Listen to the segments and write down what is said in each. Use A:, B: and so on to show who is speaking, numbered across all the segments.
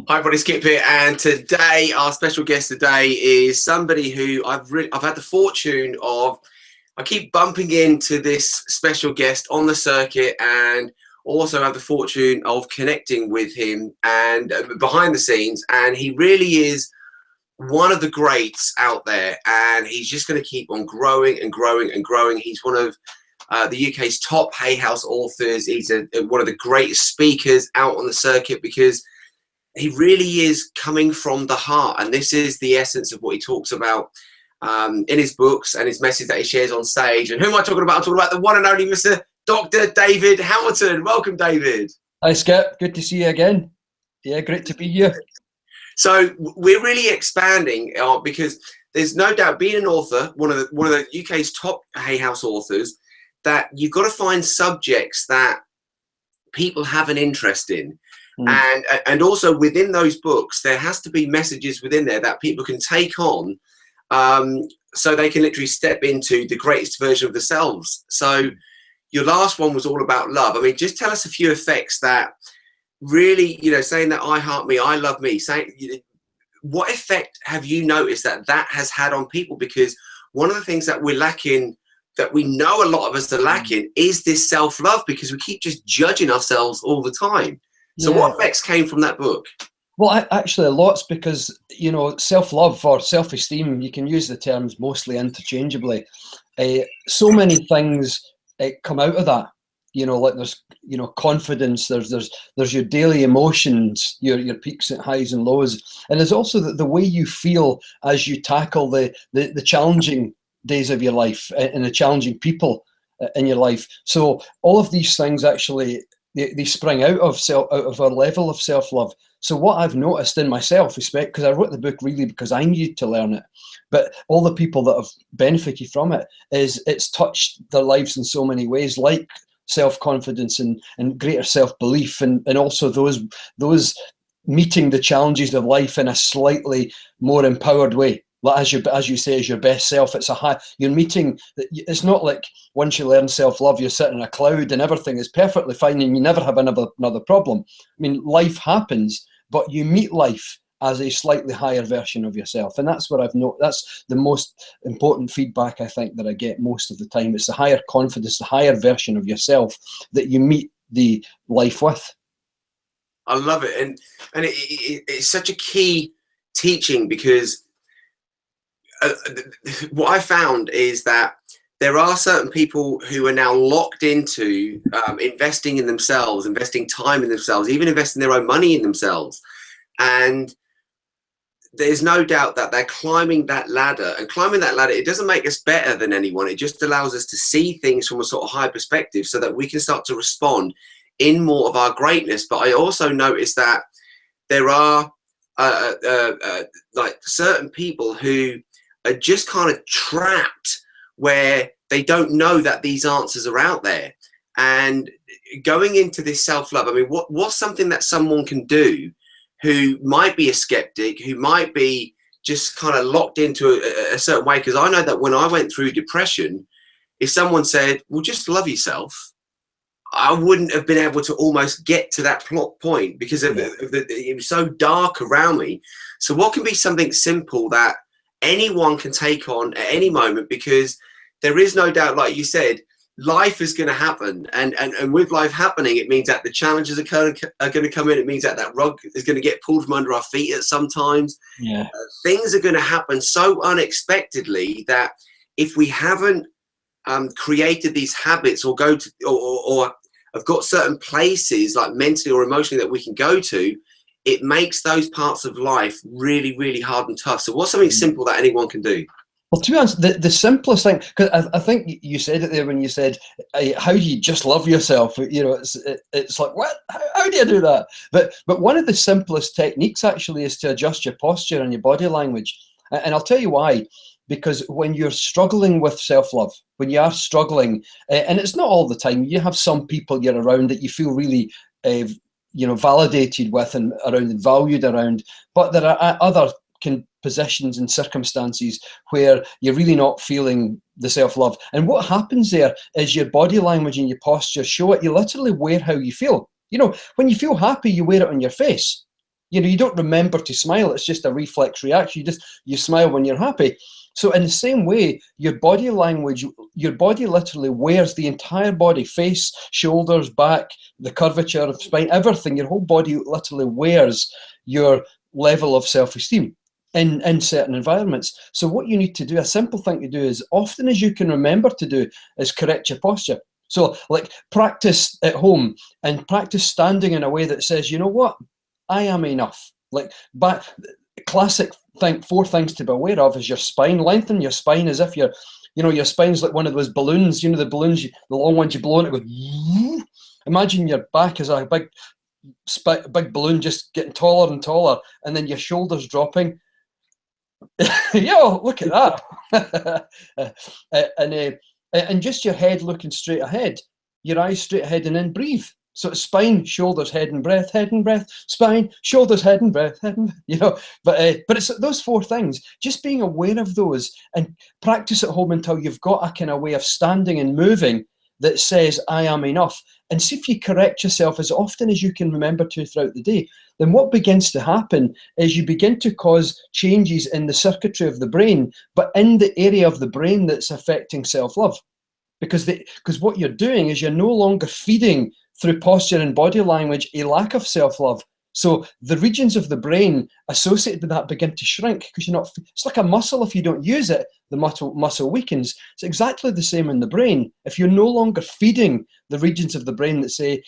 A: Hi, everybody, Skip here, and today our special guest today is somebody who I've had the fortune of. I keep bumping into this special guest on the circuit, and also have the fortune of connecting with him and behind the scenes. And he really is one of the greats out there, and he's just going to keep on growing and growing and growing. He's one of the UK's top Hay House authors. He's one of the greatest speakers out on the circuit because he really is coming from the heart, and this is the essence of what he talks about in his books and his message that he shares on stage. And who am I talking about? I'm talking about the one and only Mr. Dr. David Hamilton. Welcome, David.
B: Hi, Skip. Good to see you again. Yeah, great to be here.
A: So we're really expanding because there's no doubt, being an author, one of the UK's top Hay House authors, that you've got to find subjects that people have an interest in. And also within those books, there has to be messages within there that people can take on, so they can literally step into the greatest version of themselves. So your last one was all about love. I mean, just tell us a few effects that really, saying that I heart me, I love me, saying, what effect have you noticed that has had on people? Because one of the things that we're lacking, that we know a lot of us are lacking, is this self-love, because we keep just judging ourselves all the time. So what effects came from that book?
B: Well, actually, lots, because, self-love or self-esteem, you can use the terms mostly interchangeably. So many things come out of that. Like there's, confidence, there's your daily emotions, your peaks and highs and lows. And there's also the way you feel as you tackle the challenging days of your life and the challenging people in your life. So all of these things actually, they spring out of a level of self-love. So what I've noticed in myself, because I wrote the book really because I needed to learn it, but all the people that have benefited from it, is it's touched their lives in so many ways, like self-confidence and greater self-belief, and also those meeting the challenges of life in a slightly more empowered way. As you say, as your best self. You're meeting, it's not like once you learn self-love, you're sitting in a cloud and everything is perfectly fine and you never have another problem. I mean, life happens, but you meet life as a slightly higher version of yourself. And that's what I've noticed. That's the most important feedback, I think, that I get most of the time. It's the higher confidence, the higher version of yourself that you meet the life with.
A: I love it. And it's such a key teaching, because what I found is that there are certain people who are now locked into investing in themselves, investing time in themselves, even investing their own money in themselves. And there's no doubt that they're climbing that ladder. And climbing that ladder, it doesn't make us better than anyone. It just allows us to see things from a sort of high perspective, so that we can start to respond in more of our greatness. But I also noticed that there are like certain people who are just kind of trapped, where they don't know that these answers are out there. And going into this self-love, I mean, what's something that someone can do who might be a skeptic, who might be just kind of locked into a certain way? Because I know that when I went through depression, if someone said, well, just love yourself, I wouldn't have been able to almost get to that point, because it was so dark around me. So what can be something simple that anyone can take on at any moment? Because there is no doubt, like you said, life is going to happen, and with life happening, it means that the challenges are going to come in. It means that rug is going to get pulled from under our feet at sometimes. Things are going to happen so unexpectedly that if we haven't created these habits, or go to or have got certain places, like mentally or emotionally, that we can go to, it makes those parts of life really, really hard and tough. So what's something simple that anyone can do?
B: Well, to be honest, the simplest thing, because I think you said it there when you said, how do you just love yourself? It's like, what? How do you do that? But one of the simplest techniques actually is to adjust your posture and your body language. And I'll tell you why. Because when you're struggling with self-love, when you are struggling, and it's not all the time, you have some people you're around that you feel really validated with and around and valued around, but there are other positions and circumstances where you're really not feeling the self-love. And what happens there is your body language and your posture show it. You literally wear how you feel. When you feel happy, you wear it on your face. You know, you don't remember to smile. It's just a reflex reaction. You smile when you're happy. So in the same way, your body language, your body literally wears the entire body, face, shoulders, back, the curvature of spine, everything. Your whole body literally wears your level of self-esteem in certain environments. So what you need to do, a simple thing to do, is often as you can remember to do, is correct your posture. So like practice at home and practice standing in a way that says, you know what, I am enough. Like, but classic thing, 4 things to be aware of is your spine. Lengthen your spine as if your spine's like one of those balloons, the balloons, the long ones you blow and it goes. Imagine your back is a big balloon just getting taller and taller, and then your shoulders dropping. Yo, look at that. And just your head looking straight ahead, your eyes straight ahead, and then breathe. So it's spine, shoulders, head and breath, spine, shoulders, head and breath, But it's those 4 things. Just being aware of those and practice at home until you've got a kind of way of standing and moving that says, I am enough. And see if you correct yourself as often as you can remember to throughout the day. Then what begins to happen is you begin to cause changes in the circuitry of the brain, but in the area of the brain that's affecting self-love. Because what you're doing is you're no longer feeding through posture and body language a lack of self-love. So the regions of the brain associated with that begin to shrink because it's like a muscle. If you don't use it, the muscle weakens. It's exactly the same in the brain. If you're no longer feeding the regions of the brain that say,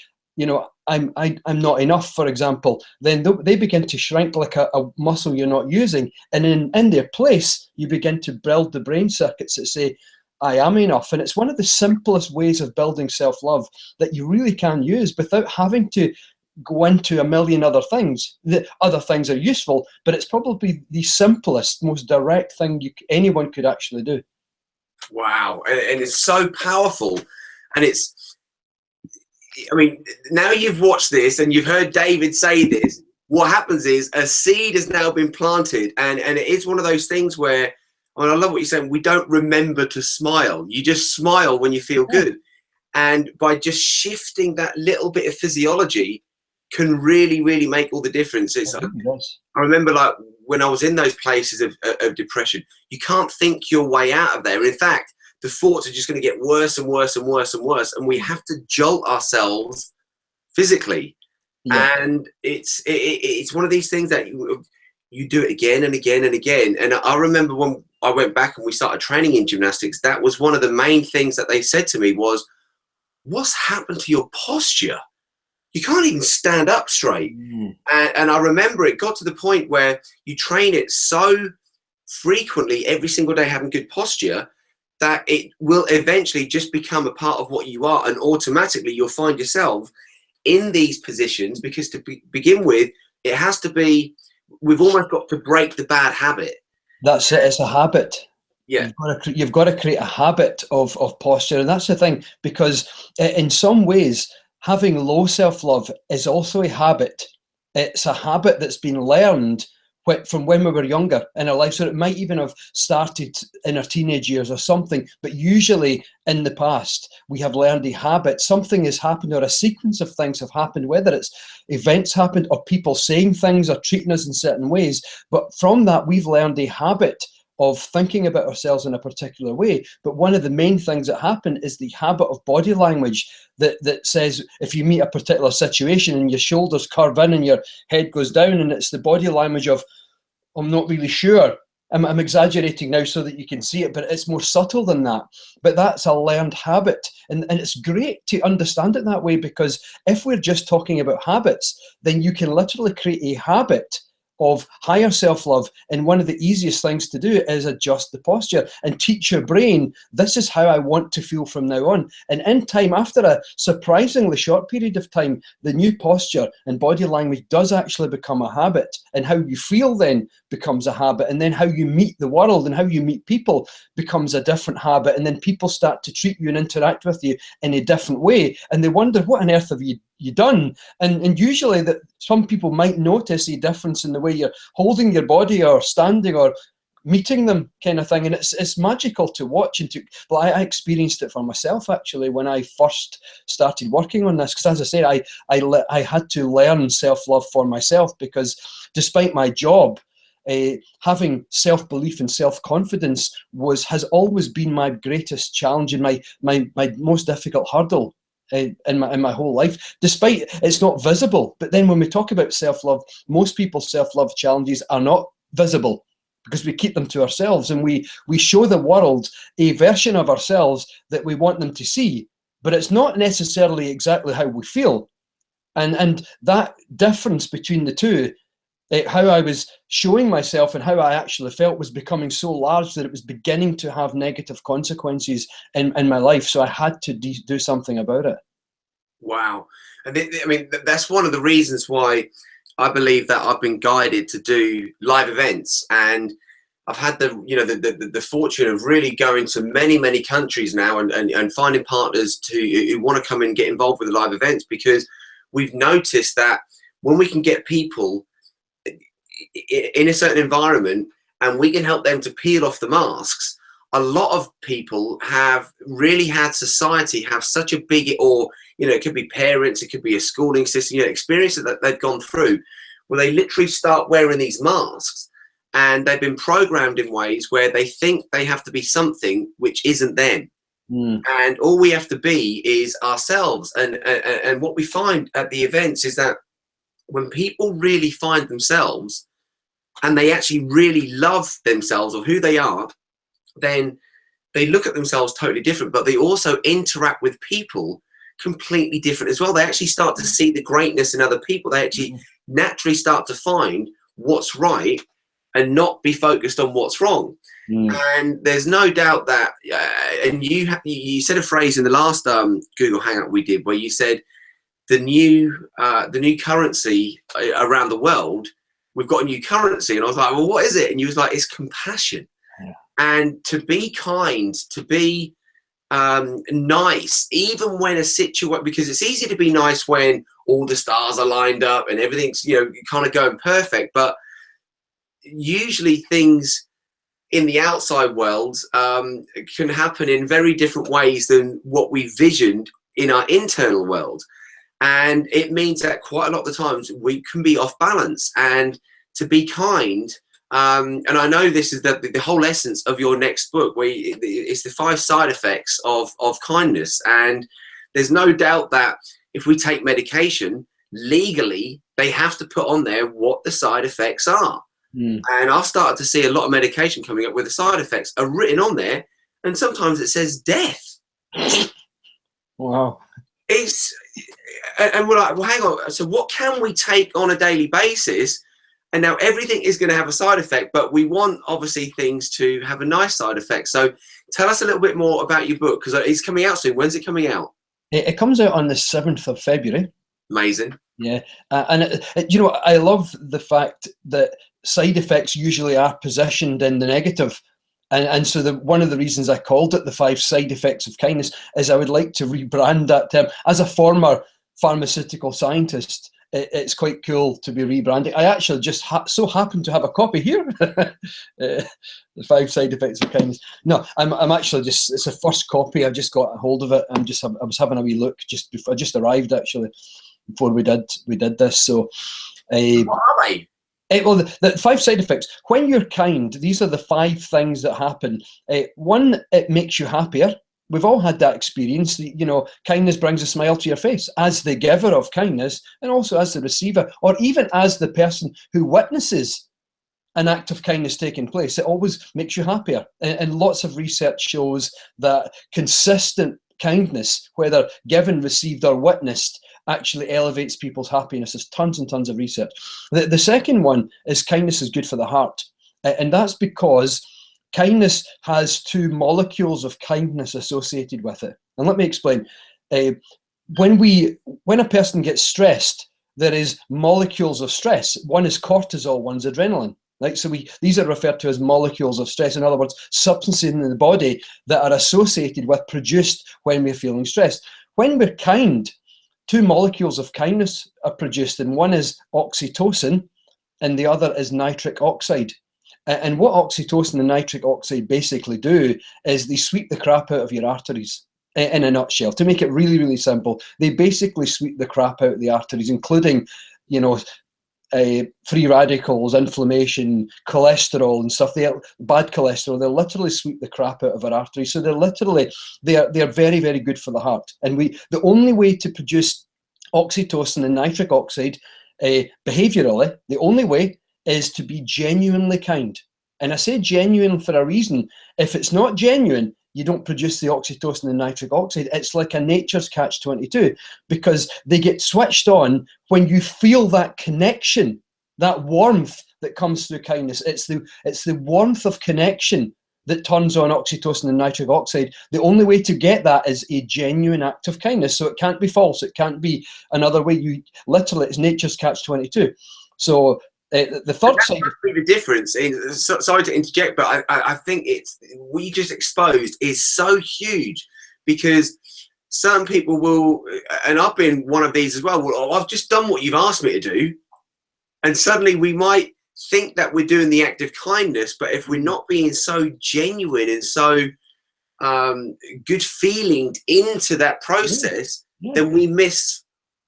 B: I'm not enough, for example, then they begin to shrink like a muscle you're not using. And in their place, you begin to build the brain circuits that say, I am enough. And it's one of the simplest ways of building self-love that you really can use without having to go into a million other things. The other things are useful, but it's probably the simplest, most direct thing anyone could actually do.
A: Wow. And it's so powerful. And now you've watched this and you've heard David say this, what happens is a seed has now been planted. And it is one of those things where, I love what you're saying. We don't remember to smile. You just smile when you feel good. And by just shifting that little bit of physiology can really, really make all the difference. I remember like when I was in those places of depression, you can't think your way out of there. In fact, the thoughts are just going to get worse and worse and worse and worse. And we have to jolt ourselves physically. Yeah. And it's one of these things that you do it again and again and again. And I remember when I went back and we started training in gymnastics, that was one of the main things that they said to me was, what's happened to your posture? You can't even stand up straight. And I remember it got to the point where you train it so frequently every single day having good posture that it will eventually just become a part of what you are. And automatically you'll find yourself in these positions because to begin with, it has to be, we've almost got to break the bad habit.
B: That's it. It's a habit.
A: Yeah.
B: You've got to create a habit of posture. And that's the thing, because in some ways, having low self-love is also a habit. It's a habit that's been learned from when we were younger in our life. So it might even have started in our teenage years or something, but usually in the past, we have learned a habit. Something has happened or a sequence of things have happened, whether it's events happened or people saying things or treating us in certain ways. But from that, we've learned a habit of thinking about ourselves in a particular way. But one of the main things that happen is the habit of body language that says, if you meet a particular situation and your shoulders curve in and your head goes down, and it's the body language of, I'm not really sure. I'm exaggerating now so that you can see it, but it's more subtle than that. But that's a learned habit. And it's great to understand it that way, because if we're just talking about habits, then you can literally create a habit of higher self-love. And one of the easiest things to do is adjust the posture and teach your brain, this is how I want to feel from now on. And in time, after a surprisingly short period of time, the new posture and body language does actually become a habit. And how you feel then becomes a habit. And then how you meet the world and how you meet people becomes a different habit. And then people start to treat you and interact with you in a different way. And they wonder, what on earth have you done? And usually that some people might notice a difference in the way you're holding your body or standing or meeting them kind of thing, and it's magical to watch. And well, I experienced it for myself actually when I first started working on this, because as I said, I had to learn self-love for myself, because despite my job, having self-belief and self-confidence has always been my greatest challenge and my most difficult hurdle in my whole life, despite it's not visible. But then when we talk about self-love, most people's self-love challenges are not visible, because we keep them to ourselves, and we show the world a version of ourselves that we want them to see, but it's not necessarily exactly how we feel. And that difference between the two, how I was showing myself and how I actually felt, was becoming so large that it was beginning to have negative consequences in my life. So I had to do something about it.
A: Wow. And I mean, that's one of the reasons why I believe that I've been guided to do live events, and I've had the fortune of really going to many countries now, and finding partners who want to come and get involved with the live events, because we've noticed that when we can get people in a certain environment and we can help them to peel off the masks, a lot of people have really had society have such a big, or it could be parents, it could be a schooling system, experiences that they've gone through where they literally start wearing these masks, and they've been programmed in ways where they think they have to be something which isn't them. And all we have to be is ourselves. And what we find at the events is that when people really find themselves and they actually really love themselves or who they are, then they look at themselves totally different, but they also interact with people completely different as well. They actually start to see the greatness in other people. They actually naturally start to find what's right and not be focused on what's wrong. And there's no doubt that, and you said a phrase in the last Google Hangout we did, where you said the new currency around the world, we've got a new currency. And I was like, well, what is it? And you was like, it's compassion. Yeah. And to be kind, to be nice, even when a situation, because it's easy to be nice when all the stars are lined up and everything's kind of going perfect, but usually things in the outside world can happen in very different ways than what we visioned in our internal world. And it means that quite a lot of the times we can be off balance. And to be kind, and I know this is the whole essence of your next book, where it's the 5 side effects of kindness. And there's no doubt that if we take medication, legally, they have to put on there what the side effects are. And I've started to see a lot of medication coming up where the side effects are written on there, and sometimes it says death.
B: Wow.
A: And we're like, well, hang on. So what can we take on a daily basis? And now everything is going to have a side effect, but we want obviously things to have a nice side effect. So tell us a little bit more about your book, because it's coming out soon. When's it coming out?
B: It comes out on the 7th of February.
A: Amazing.
B: Yeah. And I love the fact that side effects usually are positioned in the negative. And so one of the reasons I called it the 5 side effects of kindness is I would like to rebrand that term. As a former pharmaceutical scientist, it's quite cool to be rebranding. I actually just so happen to have a copy here. The 5 side effects of kindness. No, I'm actually just, it's a first copy. I just got a hold of it. I was having a wee look just before I just arrived actually, before we did this. So
A: what are they?
B: Well, the 5 side effects. When you're kind, these are the 5 things that happen. 1, it makes you happier. We've all had that experience. Kindness brings a smile to your face as the giver of kindness, and also as the receiver, or even as the person who witnesses an act of kindness taking place. It always makes you happier. And lots of research shows that consistent kindness, whether given, received, or witnessed, actually elevates people's happiness. There's tons and tons of research. The second one is kindness is good for the heart. And that's because kindness has 2 molecules of kindness associated with it. And let me explain. When a person gets stressed, there is molecules of stress. One is cortisol, one's adrenaline. Right? So these are referred to as molecules of stress. In other words, substances in the body that are associated with, produced when we're feeling stressed. When we're kind, 2 molecules of kindness are produced, and one is oxytocin and the other is nitric oxide. And what oxytocin and nitric oxide basically do is they sweep the crap out of your arteries, in a nutshell. To make it really, really simple, they basically sweep the crap out of the arteries, including, you know, free radicals, inflammation, cholesterol and stuff. Bad cholesterol. They'll literally sweep the crap out of our arteries. So they're very, very good for the heart. And the only way to produce oxytocin and nitric oxide behaviorally, the only way is to be genuinely kind. And I say genuine for a reason. If it's not genuine, you don't produce the oxytocin and nitric oxide. It's like a nature's catch-22, because they get switched on when you feel that connection, that warmth that comes through kindness. It's the warmth of connection that turns on oxytocin and nitric oxide. The only way to get that is a genuine act of kindness. So it can't be false. It can't be another way. It's nature's catch-22. So the third side of
A: the difference, sorry to interject, but I think what you just exposed is so huge, because some people will, and I've been one of these as well, I've just done what you've asked me to do, and suddenly we might think that we're doing the act of kindness, but if we're not being so genuine and so good feeling into that process, then we miss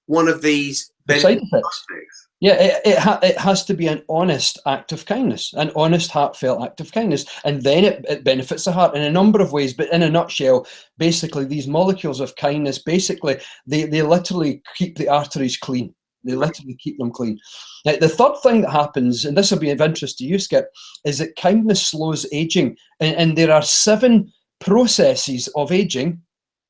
A: one of these
B: side effects. Yeah, it has to be an honest act of kindness, an honest, heartfelt act of kindness, and then it benefits the heart in a number of ways. But in a nutshell, basically, these molecules of kindness, basically, they literally keep the arteries clean. They literally keep them clean. Now, the third thing that happens, and this will be of interest to you, Skip, is that kindness slows aging. And there are 7 processes of aging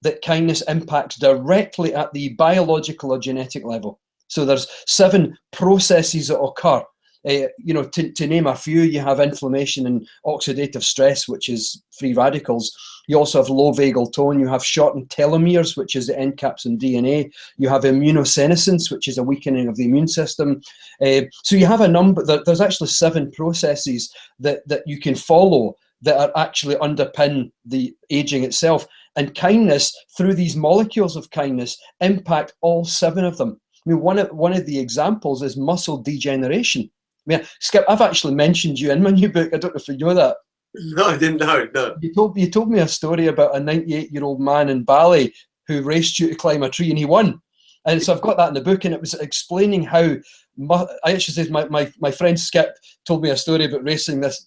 B: that kindness impacts directly at the biological or genetic level. So there's 7 processes that occur. You know, to name a few, you have inflammation and oxidative stress, which is free radicals. You also have low vagal tone. You have shortened telomeres, which is the end caps in DNA. You have immunosenescence, which is a weakening of the immune system. So you have a number. There's actually 7 processes that you can follow that are actually underpin the aging itself. And kindness, through these molecules of kindness, impact all 7 of them. I mean, one of the examples is muscle degeneration. I mean, Skip, I've actually mentioned you in my new book. I don't know if you know that.
A: No, I didn't know. No.
B: You told me a story about a 98-year-old man in Bali who raced you to climb a tree and he won. And so I've got that in the book, and it was explaining how I actually said my friend Skip told me a story about racing this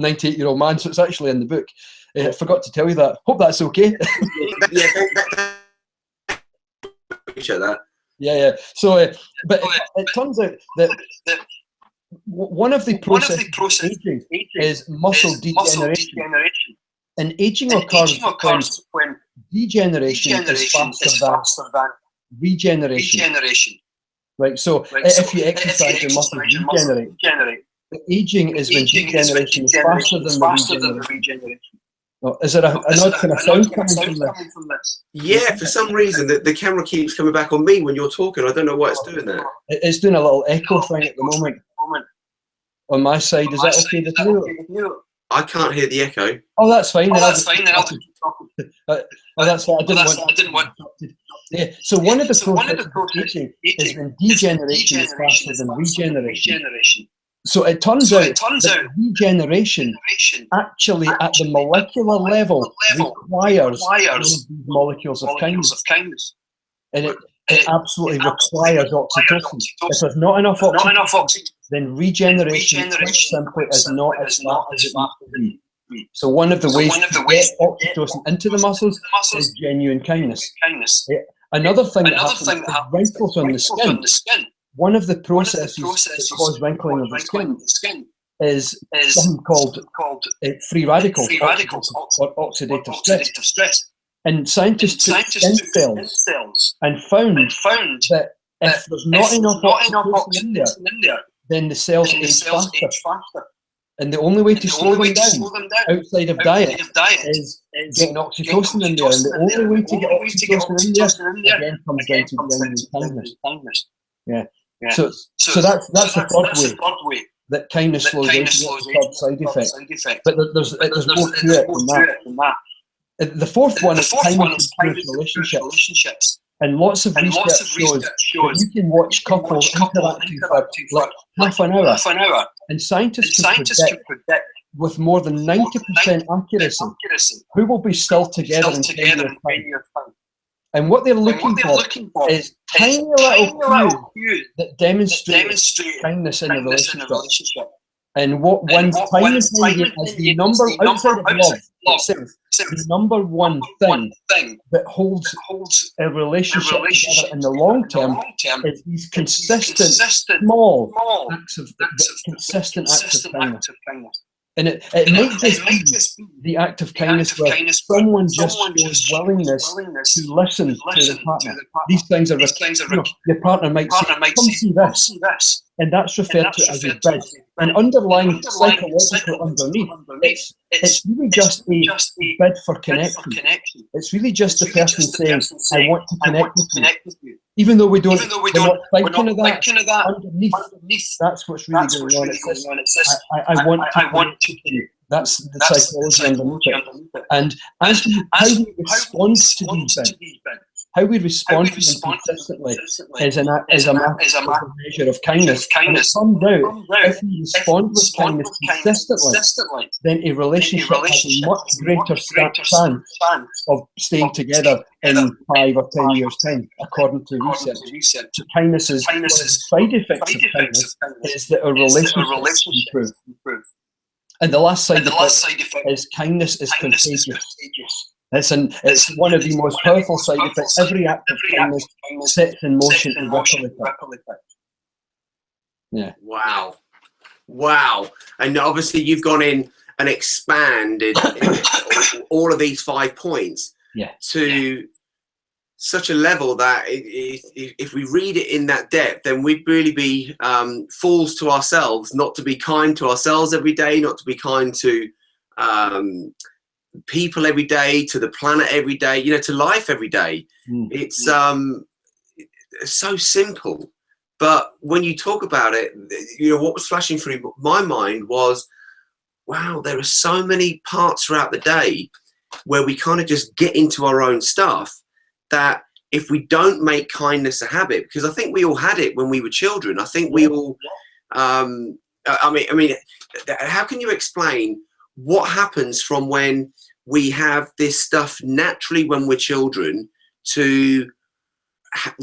B: 98-year-old man. So it's actually in the book. I forgot to tell you that. Hope that's okay.
A: Yeah, appreciate that.
B: Yeah. So, but it turns out that one of the processes of aging is muscle degeneration. And aging occurs when degeneration is faster than regeneration. Right. So if you exercise, your muscles regenerate. But aging is when degeneration is faster than the regeneration. Oh, is there an odd kind of sound coming from this?
A: Yeah, for some reason the camera keeps coming back on me when you're talking. I don't know why it's doing that.
B: It's doing a little echo thing at the moment. On my side, is that okay with you?
A: I can't hear the echo.
B: Oh, that's fine. That's fine. Oh, that's fine. I didn't want. Yeah. So one of the processes of aging is when degeneration is faster than regeneration. So it turns out that regeneration actually at the molecular level requires one of these molecules of kindness. And it absolutely requires oxytocin. If there's not enough oxytocin, then regeneration simply is not as fast as it needs to be. So one of the ways to get oxytocin into the muscles is genuine kindness. Another thing that happens is wrinkles on the skin. One of the processes that cause wrinkling of the skin is something called free radicals or oxidative stress. And scientists took skin cells and found that if there's not enough oxytocin in there, then the cells age faster. And the only way to slow them down outside of diet is getting oxytocin in there. And the only way to get oxytocin in there again comes down to genuine kindness. Yeah. So that's the third way that kindness slows down. The third side effect. But there's more to it than that. The fourth one is kindness relationships. And lots of research shows that you can watch couples interacting for like half an hour, and scientists can predict with more than 90% accuracy who will be still together in 10 years' time. And what they're looking for is tiny little cues that demonstrate kindness in a relationship. And what wins time and time again is the number, outside of love itself, the number one thing that holds a relationship together in the long term is these consistent, small acts of kindness. And it might just be the act of kindness where someone just shows willingness to listen to the partner. These things are, your partner might say, come see this. And that's referred to as a bid. And underlying psychological underneath, it's really just a bid for connection. It's really just the person saying, I want to connect with you. Even though we're not thinking of that, underneath, that's what's really going on. It says, I want to connect with you. That's the psychology underneath it. And how we respond to these bids, how we respond to them consistently is a measure of kindness. And it comes out, if we respond with kindness consistently, then a relationship has a much greater chance of staying together in 5 or 10 years' time, according to research. So kindness is one of the side effects of kindness is that a relationship improves. And the last side effect is kindness is contagious. It's one of the most powerful side effects. Every act of kindness sets in motion a ripple effect. Yeah.
A: Wow. And obviously you've gone in and expanded all of these 5 points to such a level that if we read it in that depth, then we'd really be fools to ourselves not to be kind to ourselves every day, not to be kind to people every day, to the planet every day, to life every day. It's so simple, but when you talk about it, what was flashing through my mind was, wow, there are so many parts throughout the day where we kind of just get into our own stuff, that if we don't make kindness a habit, because I think we all had it when we were children. I think we all I mean how can you explain what happens from when we have this stuff naturally when we're children to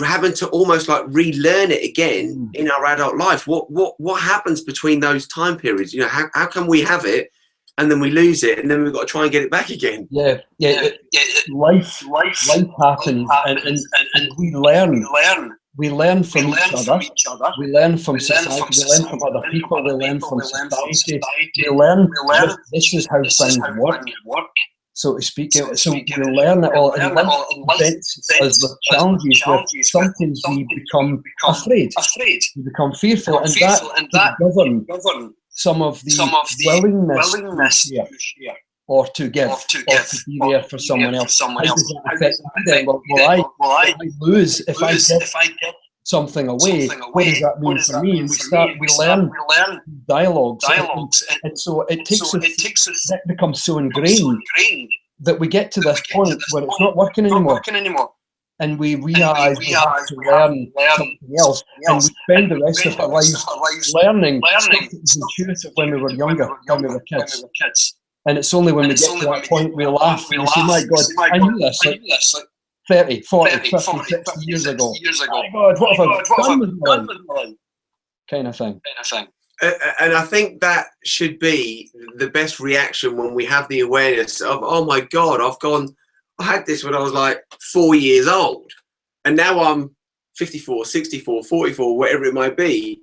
A: having to almost like relearn it again in our adult life? What happens between those time periods? How can we have it and then we lose it and then we've got to try and get it back again?
B: Life happens, and we learn. We learn from each other. We learn from society. We learn from other people. We learn from society. We learn this is how things work, so to speak. So we learn it all, and life presents us with challenges where sometimes we become afraid. We become fearful, and that govern some of the willingness to share, or to give, or to be there for someone else. How does that affect them? Well, I lose if I give something away. What does that mean for me? And we learn dialogues, and so it takes us. That becomes so ingrained that we get to this point where it's not working anymore. And we realize we have to learn something else, and we spend the rest of our lives learning stuff that was intuitive when we were younger, when we were kids. And it's only when we get to that point we laugh and we say, my God, I knew this like 30, 40, 50, 60 years ago. My God, what have I done with my life? Kind of thing.
A: And I think that should be the best reaction when we have the awareness of, oh my God, I had this when I was like 4 years old, and now I'm 54, 64, 44, whatever it might be.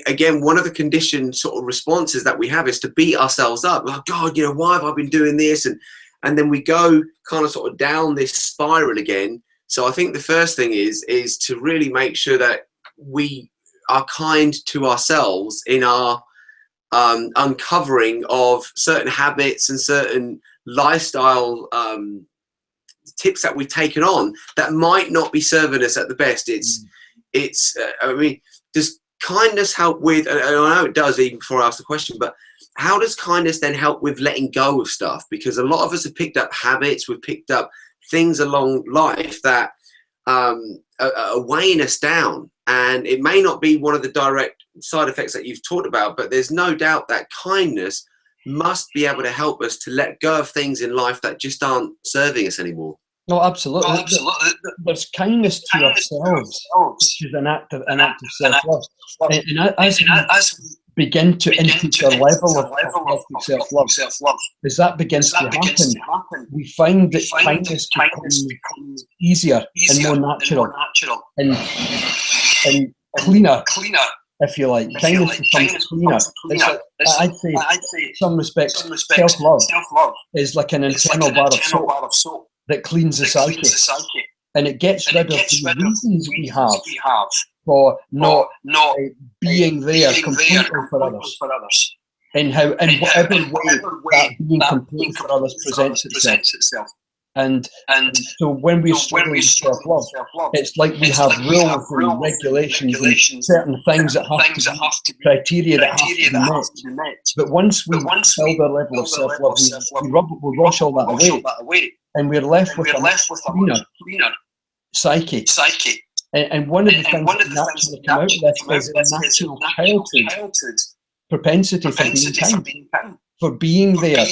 A: Again, one of the conditioned sort of responses that we have is to beat ourselves up. Oh God, why have I been doing this? And then we go kind of sort of down this spiral again. So I think the first thing is to really make sure that we are kind to ourselves in our uncovering of certain habits and certain lifestyle tips that we've taken on that might not be serving us at the best. I mean, does kindness help with, and I know it does even before I ask the question, but how does kindness then help with letting go of stuff? Because a lot of us have picked up habits, we've picked up things along life that weighing us down. And it may not be one of the direct side effects that you've talked about, but there's no doubt that kindness must be able to help us to let go of things in life that just aren't serving us anymore.
B: No, absolutely. Oh, absolutely. There's kindness to ourselves, which is an act of self-love. And as we begin to increase our level of self-love, as that begins to happen, we find that kindness becomes easier and more natural and cleaner, if you like. Kindness becomes cleaner. I'd say, in some respects, self-love is like an internal bar of soap that cleans the psyche, and it gets rid of the reasons we have for not being there completely for others, and whatever way that being complete for others presents itself. And so when we're struggling with self-love, it's like we have rules and regulations and certain things that have to be criteria that have to be met. But once we build our level of self-love, we wash all that away, and we're left with a cleaner psyche. And one of the things that naturally come out of this is a natural childhood propensity for being kind, for being there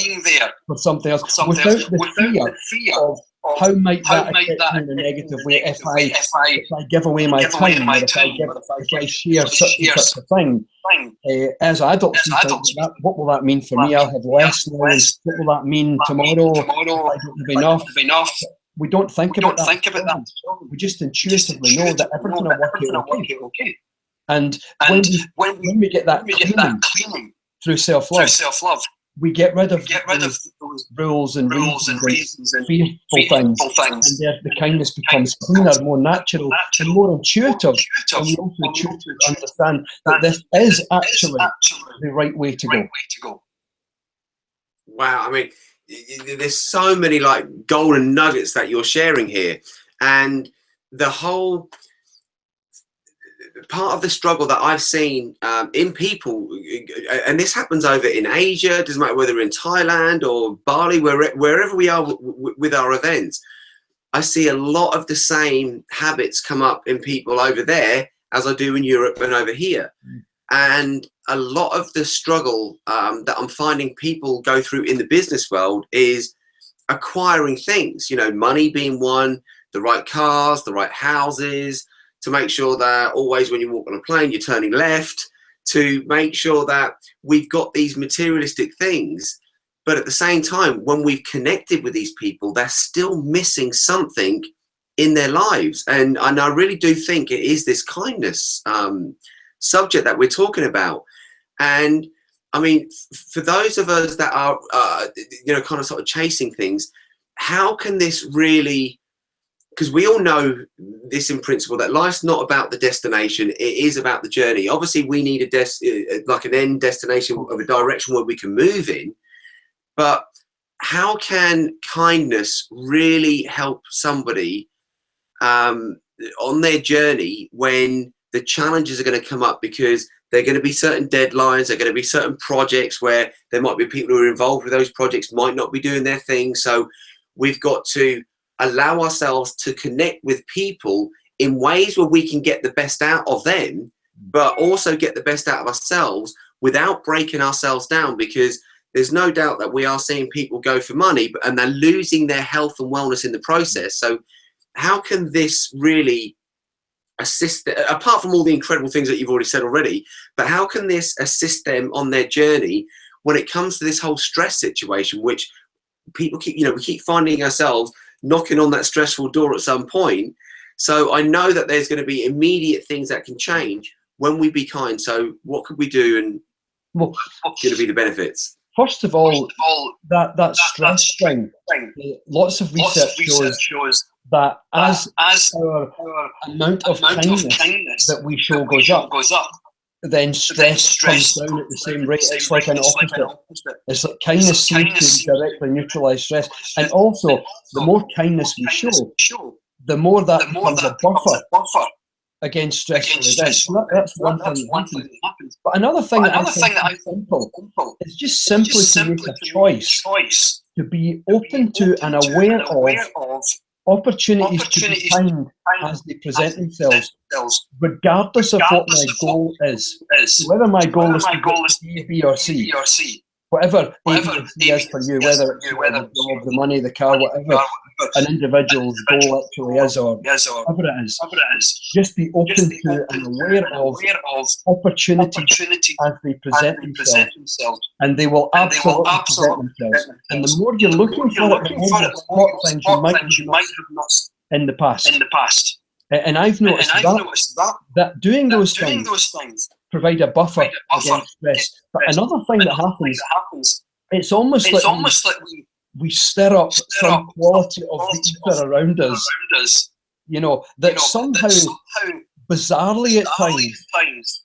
B: for something else, without the fear of how might that affect me in a negative way if I give away my time, or if I share such and such a thing. As adults, what will that mean for me? I'll have less knowledge. What will that mean tomorrow if I don't have enough? We don't think about that. We just intuitively know that everything will work out okay. And when we get that cleaning through self-love, we get rid of those rules and reasons and fearful things, and the kindness becomes cleaner, more natural, and more intuitive. And we also intuitively understand that this is actually the right way to go.
A: Wow, I mean, there's so many like golden nuggets that you're sharing here, and the whole part of the struggle that I've seen in people, and this happens over in Asia, it doesn't matter whether in Thailand or Bali, wherever we are with our events, I see a lot of the same habits come up in people over there as I do in Europe and over here. And a lot of the struggle that I'm finding people go through in the business world is acquiring things, you know, money being one, the right cars, the right houses, to make sure that always when you walk on a plane, you're turning left, to make sure that we've got these materialistic things. But at the same time, when we've connected with these people, they're still missing something in their lives. And I really do think it is this kindness subject that we're talking about. And I mean, for those of us that are, you know, kind of sort of chasing things, how can this really, because we all know this in principle, that life's not about the destination, it is about the journey. Obviously, we need like an end destination of a direction where we can move in. But how can kindness really help somebody on their journey when the challenges are going to come up? Because there are going to be certain deadlines, there are going to be certain projects where there might be people who are involved with those projects might not be doing their thing. So we've got to allow ourselves to connect with people in ways where we can get the best out of them, but also get the best out of ourselves without breaking ourselves down, because there's no doubt that we are seeing people go for money and they're losing their health and wellness in the process. So how can this really assist, apart from all the incredible things that you've already said already, but how can this assist them on their journey when it comes to this whole stress situation, which people keep, you know, we keep finding ourselves knocking on that stressful door at some point. So I know that there's going to be immediate things that can change when we be kind. So what could we do, and what's going to be the benefits?
B: First of all, that stress thing, lots of research shows that as our amount of kindness that we show goes up, then stress comes down at the same rate. It's like an opposite. It's like kindness seems to directly neutralise stress. And also, the more kindness we show, the more that becomes a buffer against stressful events. So that's one thing that happens. But another thing that I think is simple is just simply to make a choice to be open to and aware of opportunities to be kind as they present themselves, regardless of what my goal is. So whether my goal is to get to A, B, or C, whatever A, B, or C is for you, whether it's the job, the money, the car, whatever an individual's goal actually is, or whatever it is, just be open to and aware of opportunities as they present themselves, and they will absolutely present themselves. And the more you're looking for it, the more you spot things you might have not in the past. And I've noticed that doing those things provide a buffer against stress. But another thing that happens, it's almost like we stir up some quality of the ether around us, you know, that somehow, bizarrely at times,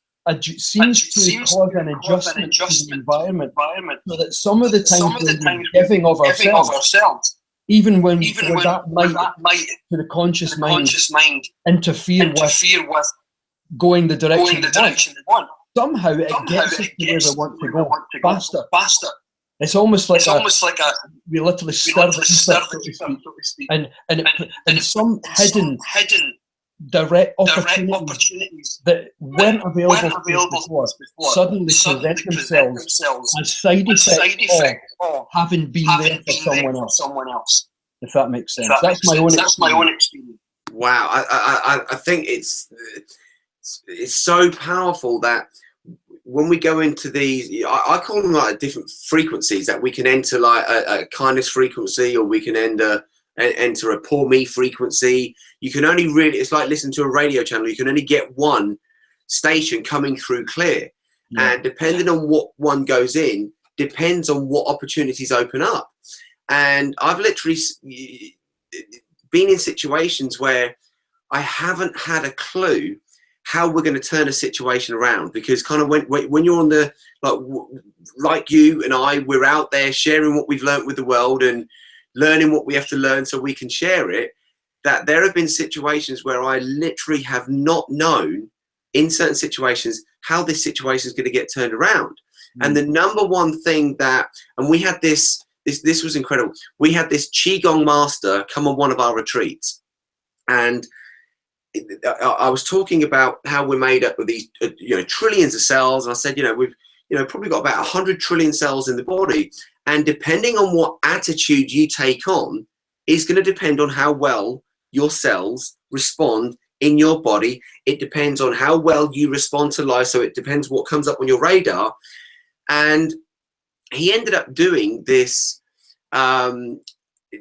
B: seems to cause an adjustment to the environment, so that some of the times when we're giving of ourselves, even when that might, to the conscious mind, interfere with going the direction we want, somehow it gets us to where we want to go faster. It's almost like we literally stir the ether, so to speak, and some hidden direct opportunities that weren't available to us before suddenly present themselves as side effects of having been there for someone else. If that makes sense. That's my own experience.
A: Wow, I think it's so powerful that when we go into these, I call them like different frequencies, that we can enter like a kindness frequency, or we can enter a poor me frequency. You can only really, it's like listening to a radio channel. You can only get one station coming through clear. Yeah. And depending on what one goes in, depends on what opportunities open up. And I've literally been in situations where I haven't had a clue how we're going to turn a situation around, because kind of when you're on the, like you and I, we're out there sharing what we've learned with the world and learning what we have to learn so we can share it, that there have been situations where I literally have not known in certain situations how this situation is going to get turned around. And the number one thing that, and we had this was incredible. We had this Qigong master come on one of our retreats, and I was talking about how we're made up of these, trillions of cells. And I said, we've, probably got about 100 trillion cells in the body. And depending on what attitude you take on is going to depend on how well your cells respond in your body. It depends on how well you respond to life. So it depends what comes up on your radar. And he ended up doing this.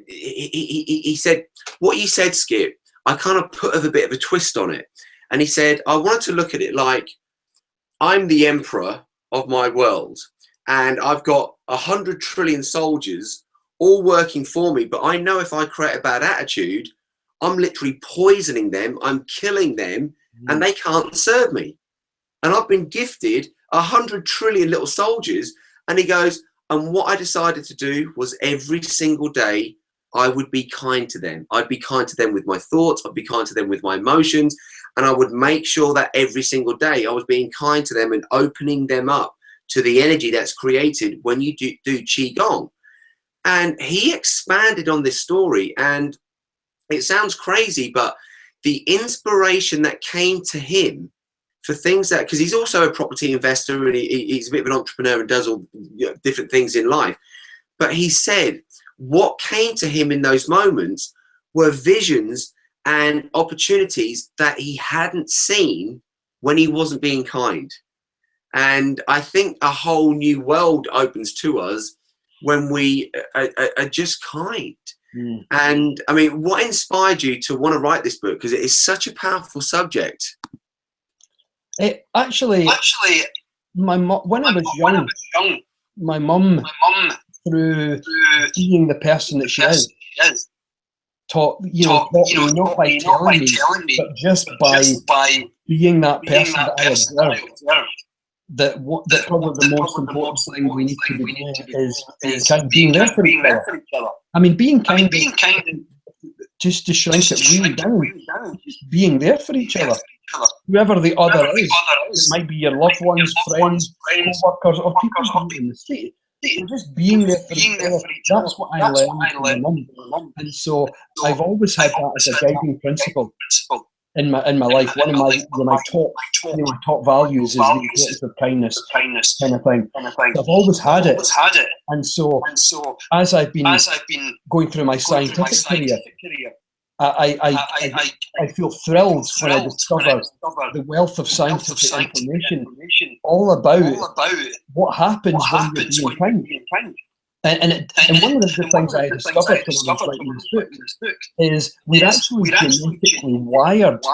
A: He said, what you said, Skip, I kind of put a bit of a twist on it. And he said, I wanted to look at it like I'm the emperor of my world, and I've got 100 trillion soldiers all working for me. But I know if I create a bad attitude, I'm literally poisoning them, I'm killing them, and they can't serve me. And I've been gifted 100 trillion little soldiers. And he goes, and what I decided to do was every single day, I would be kind to them. I'd be kind to them with my thoughts. I'd be kind to them with my emotions. And I would make sure that every single day I was being kind to them and opening them up to the energy that's created when you do Qigong. And he expanded on this story. And it sounds crazy, but the inspiration that came to him for things that, because he's also a property investor and he's a bit of an entrepreneur and does all different things in life. But he said, what came to him in those moments were visions and opportunities that he hadn't seen when he wasn't being kind. And I think a whole new world opens to us when we are just kind. And I mean, what inspired you to want to write this book? Because it is such a powerful subject.
B: It actually, when I was young, my mum, through being the person that she is, taught me not by telling me, but just by being that person that I observed. That probably the most important thing we need to be doing is kind of being there for each other. I mean, being kind, just to shrink it really down, just being there for each other. Whoever the other is, it might be your loved ones, friends, co-workers, or people in the street. You're just being there for each other. That's what I learned from my mum. And so I've always had that as a guiding principle in my life. One of my top values is the importance of kindness, kind of thing. So I've always had it. And so as I've been going through my scientific career, I feel thrilled when I discover the wealth of scientific information all about what happens when you're being kind. And one of the things I discovered when I was writing this book is we're actually genetically wired to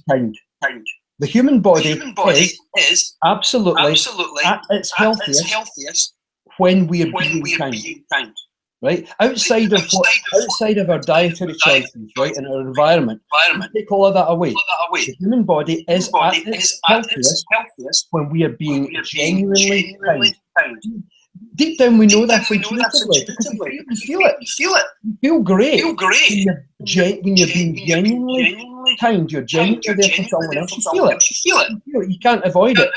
B: be kind. The human body is absolutely at its healthiest when we are being kind. Right, outside of our dietary choices, right, and our environment, take all of that away. The human body is at its healthiest when we are being genuinely kind. Deep down, we know that intuitively because we feel it. You feel great when you're being genuinely kind. You're genuinely there for someone else. You feel it. You can't avoid it.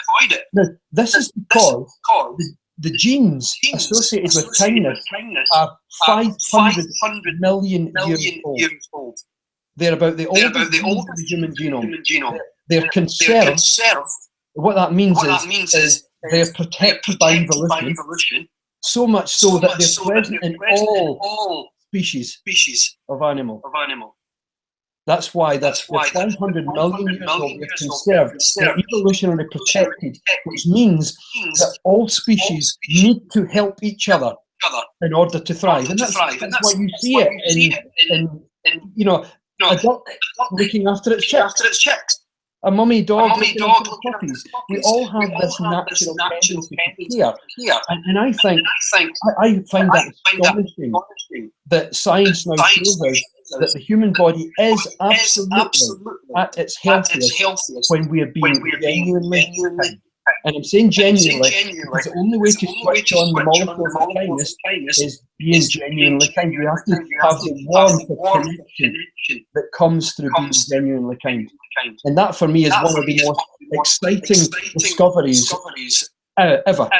B: Now, this is because the genes associated with kindness are 500 million years old. They're about the oldest of the human genome. They're conserved. What that means is they're protected by evolution, so much so that they're present in all species of animal. That's why they're 500 million years old. They're conserved. They're evolutionarily protected, which means that all species need to help each other in order to thrive. And that's why you see it in a duck looking after its chicks. A mummy dog looking after the puppies. We all have this natural tendency to care. And I find that astonishing that science now shows us that the human body is absolutely at its healthiest when we are being genuinely kind. And I'm saying genuinely because the only way to switch on the molecules of kindness is being genuinely kind. We have to have the warmth of connection that comes through being genuinely kind. And that for me is one of the most exciting discoveries ever.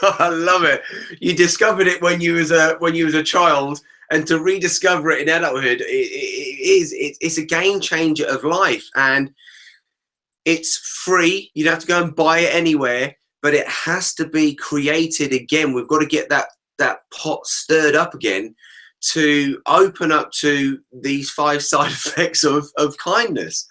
A: I love it. You discovered it when you was a child, and to rediscover it in adulthood, it's a game changer of life. And it's free. You don't have to go and buy it anywhere, but it has to be created again. We've got to get that pot stirred up again to open up to these 5 side effects of kindness.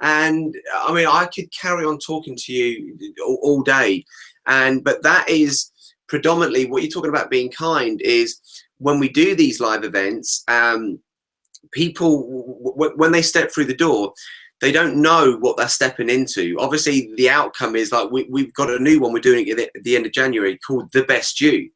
A: And I mean, I could carry on talking to you all day, but that is predominantly what you're talking about. Being kind is when we do these live events, people, when they step through the door, they don't know what they're stepping into. Obviously, the outcome is like we've got a new one we're doing at the end of January called The Best You.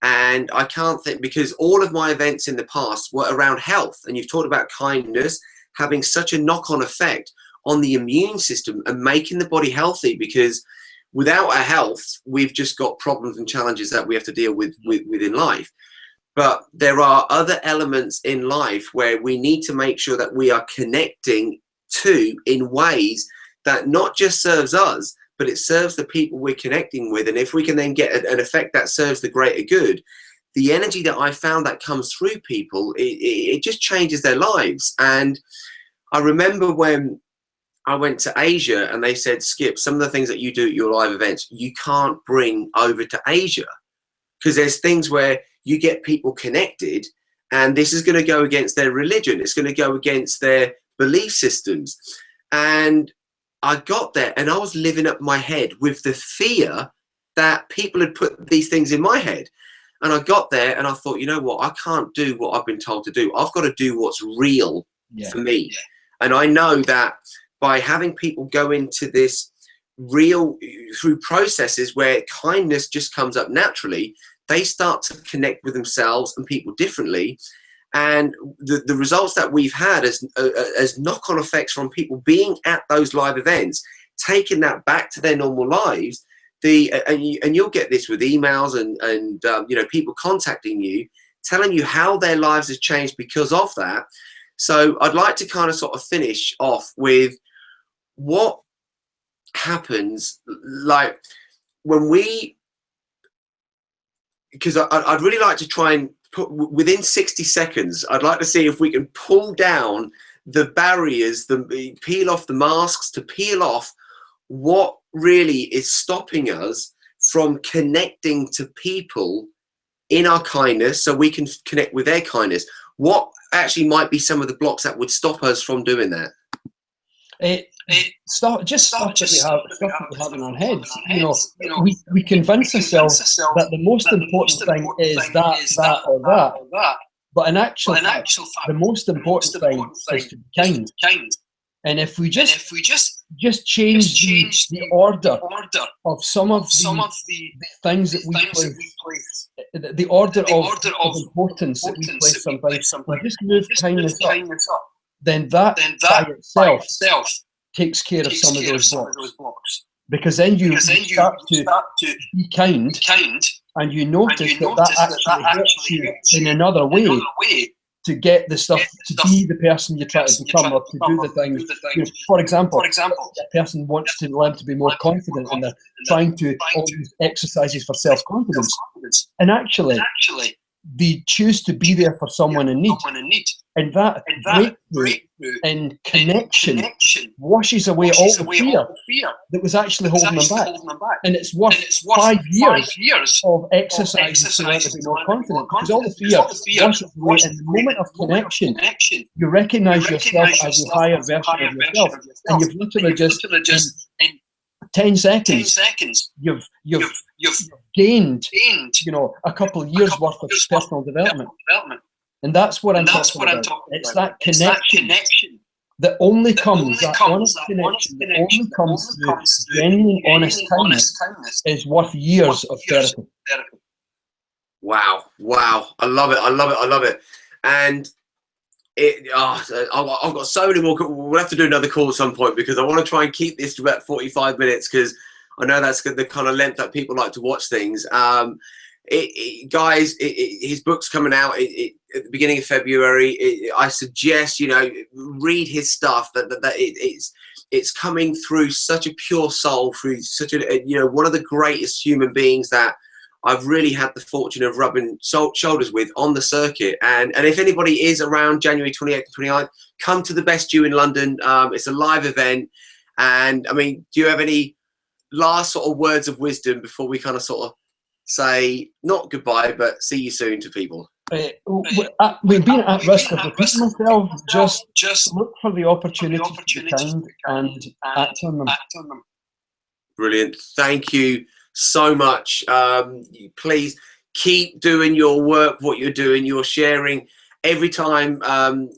A: And I can't think, because all of my events in the past were around health. And you've talked about kindness having such a knock-on effect on the immune system and making the body healthy, because without our health, we've just got problems and challenges that we have to deal with within life. But there are other elements in life where we need to make sure that we are connecting to in ways that not just serves us, but it serves the people we're connecting with. And if we can then get an effect that serves the greater good, the energy that I found that comes through people, it just changes their lives. And I remember when I went to Asia and they said, Skip, some of the things that you do at your live events, you can't bring over to Asia, because there's things where you get people connected and this is going to go against their religion. It's going to go against their belief systems. And I got there and I was living up my head with the fear that people had put these things in my head. And I got there and I thought, you know what, I can't do what I've been told to do. I've got to do what's real for me. And I know that by having people go into this real through processes where kindness just comes up naturally, they start to connect with themselves and people differently. And the results that we've had as knock-on effects from people being at those live events, taking that back to their normal lives, and you'll get this with emails and people contacting you, telling you how their lives has changed because of that. So I'd like to kind of sort of finish off with what happens, like when we because I'd really like to try and put within 60 seconds. I'd like to see if we can pull down the barriers, peel off the masks, to peel off what really is stopping us from connecting to people in our kindness, so we can connect with their kindness. What actually might be some of the blocks that would stop us from doing that?
B: Stuff that we have in our heads. You know, we convince ourselves that the most important thing is that, or that. But in actual fact, the most important thing is to be kind. And if we just change the order of some of the things that we place, the order of importance that we place sometimes, we just move kindness up, then that by itself takes care of some of those blocks. Because then you start to be kind, and you notice that actually helps you in another way to get the stuff, to be the person you try to become, or to do the things. You know, for example, a person wants to learn to be more confident, and they're trying to always exercises for self-confidence. And actually, they choose to be there for someone in need. And that breakthrough in connection washes away all the fear that was actually holding them back. And it's worth 5 years of exercises to learn to be more confident, because all the fear washes away in the moment of connection. You recognize yourself as a higher version of yourself, and you've literally just in 10 seconds you've gained, you know, a couple of years worth of personal development. And that's what I'm talking about. It's that connection that only comes, that honest connection that only comes through genuine, honest kindness, is worth years of therapy.
A: Wow. I love it. And I've got so many more. We'll have to do another call at some point, because I want to try and keep this to about 45 minutes, because I know that's the kind of length that people like to watch things. Guys, his book's coming out at the beginning of February. I suggest, you know, read his stuff. It's coming through such a pure soul, through such a, you know, one of the greatest human beings that I've really had the fortune of rubbing shoulders with on the circuit. And if anybody is around January 28th and 29th, come to the Best You in London. It's a live event. And I mean, do you have any last sort of words of wisdom before we kind of sort of say not goodbye, but see you soon to people?
B: We've been at risk of repeating myself. Just look for the opportunity to be kind and act on them.
A: Brilliant. Thank you so much. Please keep doing your work, what you're doing. You're sharing every time.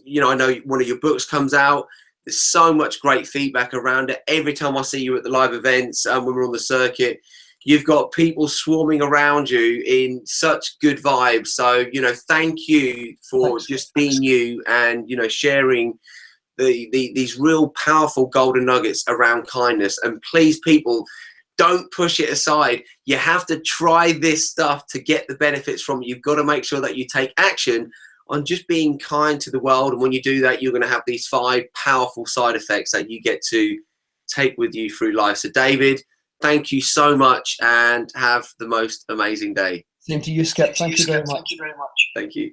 A: You know, I know one of your books comes out. There's so much great feedback around it. Every time I see you at the live events, when we're on the circuit, you've got people swarming around you in such good vibes. So, you know, thank you for just being you, and, you know, sharing these real powerful golden nuggets around kindness. And please, people, don't push it aside. You have to try this stuff to get the benefits from it. You've got to make sure that you take action on just being kind to the world. And when you do that, you're going to have these 5 powerful side effects that you get to take with you through life. So, David, thank you so much, and have the most amazing day.
B: Same to you, Skip. Thank you very much.
A: Thank you.